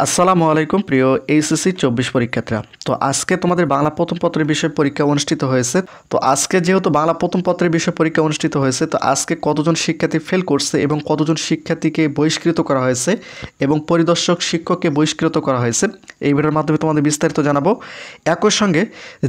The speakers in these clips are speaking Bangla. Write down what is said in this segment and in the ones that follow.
আসসালামু আলাইকুম প্রিয় এইচএসসি 24 পরীক্ষার্থীরা। তো আজকে তোমাদের বাংলা প্রথম পত্রের বিষয় পরীক্ষা অনুষ্ঠিত হয়েছে। তো আজকে যেহেতু বাংলা প্রথম পত্রের বিষয় পরীক্ষা অনুষ্ঠিত হয়েছে, তো আজকে কতজন শিক্ষার্থী ফেল করছে এবং কতজন শিক্ষার্থীকে বহিষ্কৃত করা হয়েছে এবং পরিদর্শক শিক্ষককে বহিষ্কৃত করা হয়েছে, এই ভিডিওর মাধ্যমে তোমাদের বিস্তারিত জানাবো। একই সঙ্গে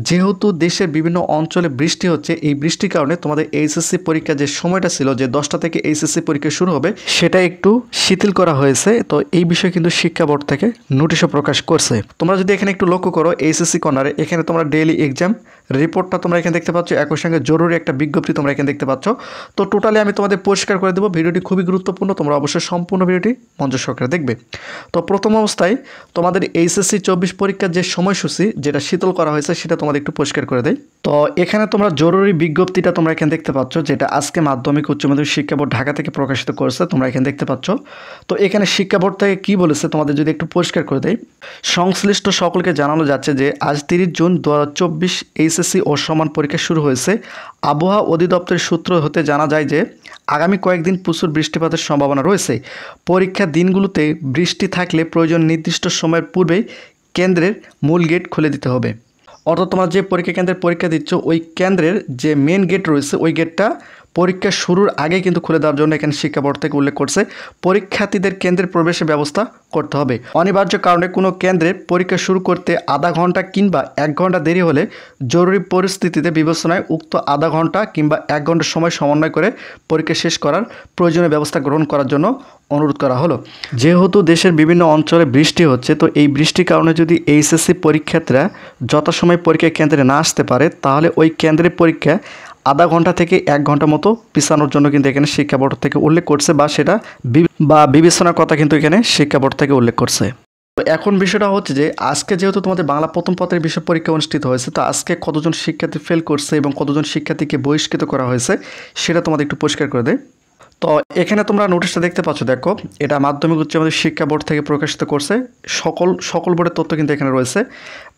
যেহেতু দেশের বিভিন্ন অঞ্চলে বৃষ্টি হচ্ছে, এই বৃষ্টির কারণে তোমাদের এইচএসসি পরীক্ষা যে সময়টা ছিল যে 10টা থেকে এইচএসসি পরীক্ষা শুরু হবে, সেটা একটু শিথিল করা হয়েছে। তো এই বিষয়ে কিন্তু শিক্ষা বোর্ড থেকে নোটিশও প্রকাশ করছে। তোমরা যদি এখানে একটু লক্ষ্য করো, এইচএসসি কর্নারে এখানে তোমরা ডেইলি এক্সাম রিপোর্টটা তোমরা এখানে দেখতে পাচ্ছ, একই সঙ্গে জরুরি একটা বিজ্ঞপ্তি তোমরা এখানে দেখতে পাচ্ছ। তো টোটালি আমি তোমাদের পরিষ্কার করে দেবো। ভিডিওটি খুবই গুরুত্বপূর্ণ, তোমরা অবশ্যই সম্পূর্ণ ভিডিওটি মনোযোগ সহকারে দেখবে। তো প্রথম অবস্থায় তোমাদের এইচএসসি 24 পরীক্ষার যে সময়সূচি যেটা শীতল করা হয়েছে সেটা তোমাদের একটু পরিষ্কার করে দেয়। তো এখানে তোমরা জরুরি বিজ্ঞপ্তিটা তোমরা এখানে দেখতে পাচ্ছ, যেটা আজকে মাধ্যমিক উচ্চ মাধ্যমিক শিক্ষা বোর্ড ঢাকা থেকে প্রকাশিত করেছে, তোমরা এখানে দেখতে পাচ্ছ। তো এখানে শিক্ষা বোর্ড থেকে কী বলেছে তোমাদের যদি একটু পরিষ্কার করে দেয়। সংশ্লিষ্ট সকলকে জানানো যাচ্ছে যে আজ 30 জুন 2024 এইচএসসি ও সমান পরীক্ষা শুরু হয়েছে। আবহাওয়া অধিদপ্তরের সূত্র হতে জানা যায় যে আগামী কয়েকদিন প্রচুর বৃষ্টিপাতের সম্ভাবনা রয়েছে। পরীক্ষার দিনগুলোতে বৃষ্টি থাকলে প্রয়োজন নির্দিষ্ট সময়ের পূর্বেই কেন্দ্রের মূল গেট খুলে দিতে হবে। অর্থাৎ তোমরা যে পরীক্ষা কেন্দ্রে পরীক্ষা দিচ্ছ, ওই কেন্দ্রের যে মেন গেট রয়েছে ওই গেটটা পরীক্ষা শুরুর আগে কিন্তু খুলে দেওয়ার জন্য এখানে শিক্ষা বোর্ড থেকে উল্লেখ করছে। পরীক্ষার্থীদের কেন্দ্রে প্রবেশের ব্যবস্থা করতে হবে। অনিবার্য কারণে কোনো কেন্দ্রে পরীক্ষা শুরু করতে আধা ঘন্টা কিংবা 1 ঘন্টা দেরি হলে জরুরি পরিস্থিতিতে বিবেচনায় উক্ত আধা ঘন্টা কিংবা 1 ঘন্টা সময় সমন্বয় করে পরীক্ষা শেষ করার প্রয়োজনীয় ব্যবস্থা গ্রহণ করার জন্য অনুরোধ করা হলো। যেহেতু দেশের বিভিন্ন অঞ্চলে বৃষ্টি হচ্ছে, তো এই বৃষ্টির কারণে যদি এইচএসসি পরীক্ষার্থীরা যথাসময়ে পরীক্ষা কেন্দ্রে না আসতে পারে, তাহলে ওই কেন্দ্রের পরীক্ষা আধা ঘন্টা থেকে 1 ঘন্টা মতো পিছানোর জন্য কিন্তু এখানে শিক্ষা বোর্ড থেকে উল্লেখ করছে, বা সেটা বিবেচনার কথা কিন্তু এখানে শিক্ষা বোর্ড থেকে উল্লেখ করছে। তো এখন বিষয়টা হচ্ছে যে আজকে যেহেতু তোমাদের বাংলা প্রথম পত্রের বিষয় পরীক্ষা অনুষ্ঠিত হয়েছে, তো আজকে কতজন শিক্ষার্থী ফেল করছে এবং কতজন শিক্ষার্থীকে বহিষ্কৃত করা হয়েছে সেটা তোমাদের একটু পরিষ্কার করে দেয়। তো এখানে তোমরা নোটিশটা দেখতে পাচ্ছ, দেখো এটা মাধ্যমিক উচ্চ মাধ্যমিক শিক্ষা বোর্ড থেকে প্রকাশিত করছে। সকল বোর্ডের তথ্য কিন্তু এখানে রয়েছে।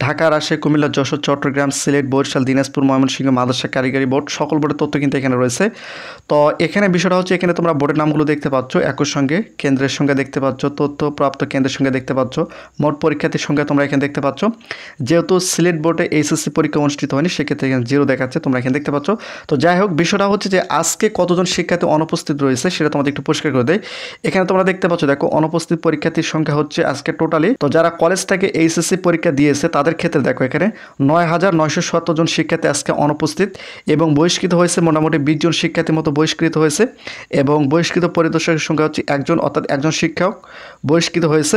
ঢাকা, রাজশাহী, কুমিল্লা, যশোর, চট্টগ্রাম, সিলেট, বরিশাল, দিনাজপুর, ময়মনসিংহ, মাদ্রাসা কারিগরি বোর্ড, সকল বোর্ডের তথ্য কিন্তু এখানে রয়েছে। তো এখানে বিষয়টা হচ্ছে, এখানে তোমরা বোর্ডের নামগুলো দেখতে পাচ্ছ, একই সঙ্গে কেন্দ্রের সংখ্যা দেখতে পাচ্ছ, তথ্যপ্রাপ্ত কেন্দ্রের সংখ্যা দেখতে পাচ্ছ, মোট পরীক্ষার্থীর সংখ্যা তোমরা এখানে দেখতে পাচ্ছ। যেহেতু সিলেট বোর্ডে এইচএসসি পরীক্ষা অনুষ্ঠিত হয়নি, সেক্ষেত্রে এখানে 0 দেখাচ্ছে, তোমরা এখানে দেখতে পাচ্ছ। তো যাই হোক, বিষয়টা হচ্ছে যে আজকে কতজন শিক্ষার্থী অনুপস্থিত রয়েছে সেটা তোমাদের একটু পরিষ্কার করে দেয়। এখানে তোমরা দেখতে পাচ্ছ, দেখো অনুপস্থিত পরীক্ষার্থীর সংখ্যা হচ্ছে আজকে টোটালি, তো যারা কলেজ থেকে এইচএসসি পরীক্ষা দিয়েছে তাদের ক্ষেত্রে দেখো এখানে 9,970 জন শিক্ষার্থী আজকে অনুপস্থিত এবং বহিষ্কৃত হয়েছে মোটামুটি 20 জন শিক্ষার্থীর মতো বহিষ্কৃত হয়েছে এবং বহিষ্কৃত পরিদর্শকের সংখ্যা হচ্ছে 1 জন, অর্থাৎ 1 জন শিক্ষক বহিষ্কৃত হয়েছে।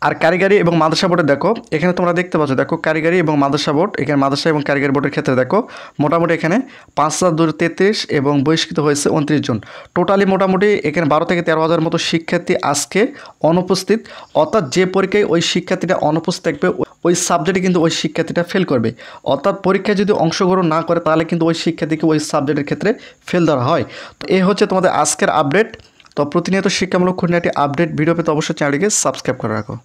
আর কারিগরি এবং মাদ্রাসা বোর্ডে দেখো এখানে তোমরা দেখতে পাচ্ছ, দেখো কারিগরি এবং মাদ্রাসা বোর্ড, এখানে মাদ্রাসা এবং কারিগরি বোর্ডের ক্ষেত্রে দেখো মোটামুটি এখানে 5,233 এবং বহিষ্কৃত হয়েছে 29 জন। টোটালি মোটামুটি এখানে 12 থেকে 13,000 মতো শিক্ষার্থী আজকে অনুপস্থিত, অর্থাৎ যে পরীক্ষায় ওই শিক্ষার্থীটা অনুপস্থিত থাকবে ওই সাবজেক্টে কিন্তু ওই শিক্ষার্থীটা ফেল করবে। অর্থাৎ পরীক্ষায় যদি অংশগ্রহণ না করে তাহলে কিন্তু ওই শিক্ষার্থীকে ওই সাবজেক্টের ক্ষেত্রে ফেল ধরা হয়। তো এই হচ্ছে তোমাদের আজকের আপডেট। তো প্রতিনিয়ত শিক্ষামূলক খুঁটিনাটি আপডেট ভিডিও পেতে অবশ্যই চ্যানেলটিকে সাবস্ক্রাইব করে রাখো।